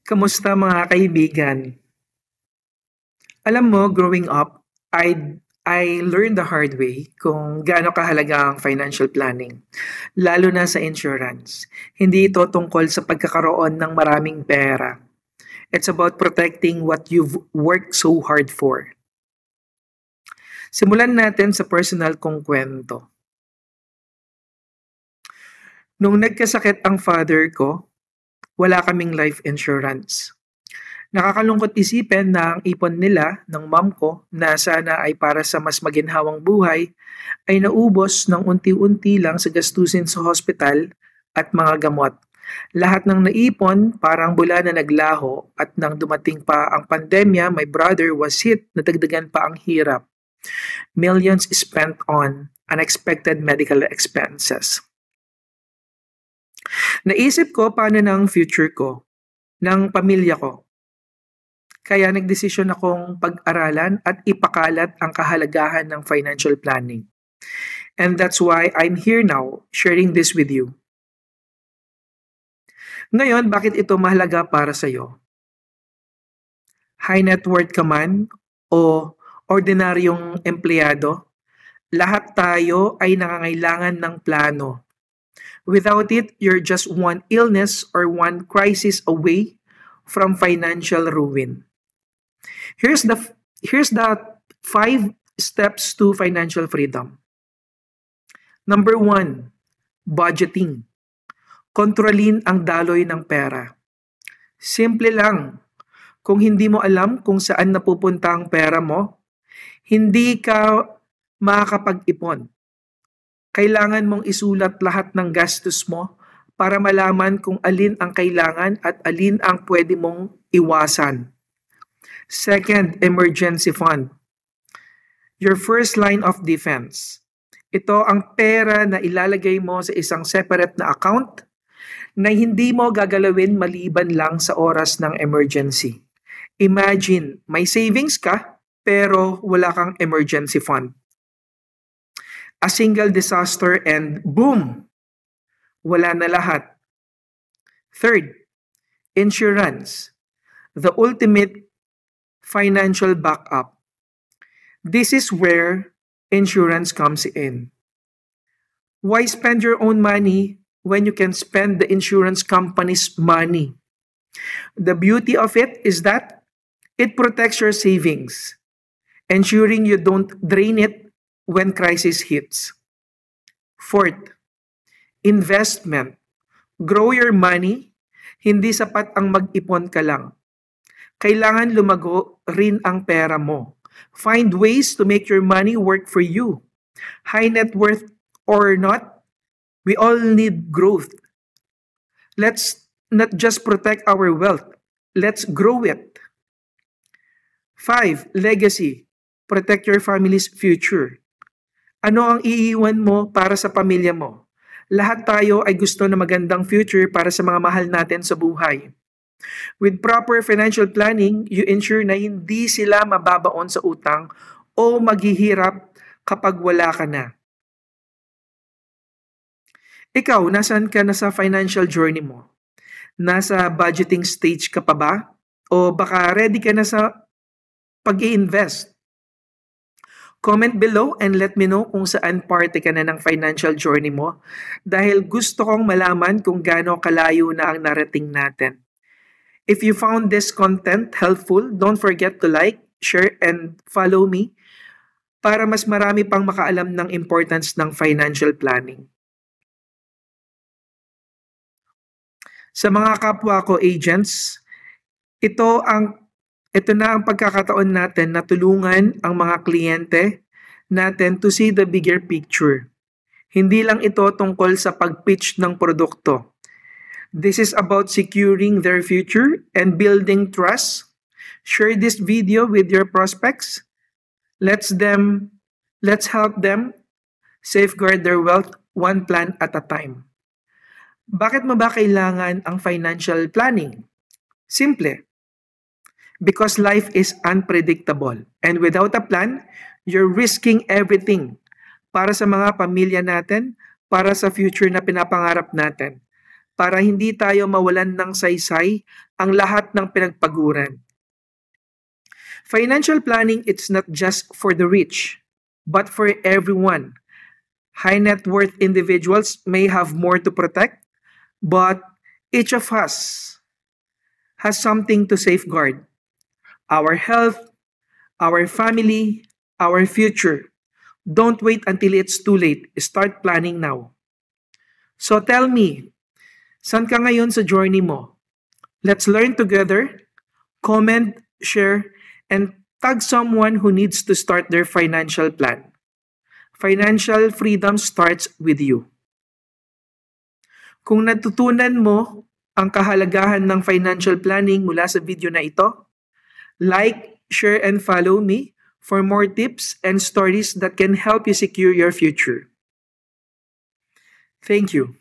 Kamusta mga kaibigan? Alam mo, growing up, I learned the hard way kung gaano kahalaga ang financial planning, lalo na sa insurance. Hindi ito tungkol sa pagkakaroon ng maraming pera. It's about protecting what you've worked so hard for. Simulan natin sa personal kong kwento. Nung nagkasakit ang father ko, wala kaming life insurance. Nakakalungkot isipin na ang ipon nila ng mom ko na sana ay para sa mas maginhawang buhay ay naubos ng unti-unti lang sa gastusin sa hospital at mga gamot. Lahat ng naipon parang bula na naglaho at nang dumating pa ang pandemya, my brother was hit, nadagdagan pa ang hirap. Millions spent on unexpected medical expenses. Naisip ko paano ng future ko, ng pamilya ko. Kaya nagdesisyon akong pag-aralan at ipakalat ang kahalagahan ng financial planning. And that's why I'm here now, sharing this with you. Ngayon, bakit ito mahalaga para sa iyo? High net worth ka man o ordinaryong empleyado, lahat tayo ay nangangailangan ng plano. Without it, you're just one illness or one crisis away from financial ruin. Here's the 5 steps to financial freedom. Number 1, budgeting. Kontrolin ang daloy ng pera. Simple lang. Kung hindi mo alam kung saan napupunta ang pera mo, hindi ka makakapag-ipon. Kailangan mong isulat lahat ng gastos mo para malaman kung alin ang kailangan at alin ang pwede mong iwasan. Second, emergency fund. Your first line of defense. Ito ang pera na ilalagay mo sa isang separate na account na hindi mo gagalawin maliban lang sa oras ng emergency. Imagine, may savings ka pero wala kang emergency fund. A single disaster and boom! Wala na lahat. Third, insurance. The ultimate financial backup. This is where insurance comes in. Why spend your own money when you can spend the insurance company's money? The beauty of it is that it protects your savings, ensuring you don't drain it when crisis hits. Fourth, investment. Grow your money. Hindi sapat ang mag-ipon ka lang. Kailangan lumago rin ang pera mo. Find ways to make your money work for you. High net worth or not, we all need growth. Let's not just protect our wealth. Let's grow it. 5, legacy. Protect your family's future. Ano ang iiwan mo para sa pamilya mo? Lahat tayo ay gusto na magandang future para sa mga mahal natin sa buhay. With proper financial planning, you ensure na hindi sila mababaon sa utang o maghihirap kapag wala ka na. Ikaw, nasaan ka na sa financial journey mo? Nasa budgeting stage ka pa ba? O baka ready ka na sa pag-i-invest? Comment below and let me know kung saan parte ka na ng financial journey mo dahil gusto kong malaman kung gaano kalayo na ang narating natin. If you found this content helpful, don't forget to like, share, and follow me para mas marami pang makaalam ng importance ng financial planning. Sa mga kapwa ko agents, ito na ang pagkakataon natin na tulungan ang mga kliyente natin to see the bigger picture. Hindi lang ito tungkol sa pag-pitch ng produkto. This is about securing their future and building trust. Share this video with your prospects. Let's help them safeguard their wealth one plan at a time. Bakit mo ba kailangan ang financial planning? Simple. Because life is unpredictable. And without a plan, you're risking everything para sa mga pamilya natin, para sa future na pinapangarap natin. para hindi tayo mawalan ng saysay ang lahat ng pinagpaguran. Financial planning, it's not just for the rich, but for everyone. High net worth individuals may have more to protect, but each of us has something to safeguard. Our health, our family, our future. Don't wait until it's too late. Start planning now. So tell me, saan ka ngayon sa journey mo? Let's learn together, comment, share, and tag someone who needs to start their financial plan. Financial freedom starts with you. Kung natutunan mo ang kahalagahan ng financial planning mula sa video na ito, like, share, and follow me for more tips and stories that can help you secure your future. Thank you.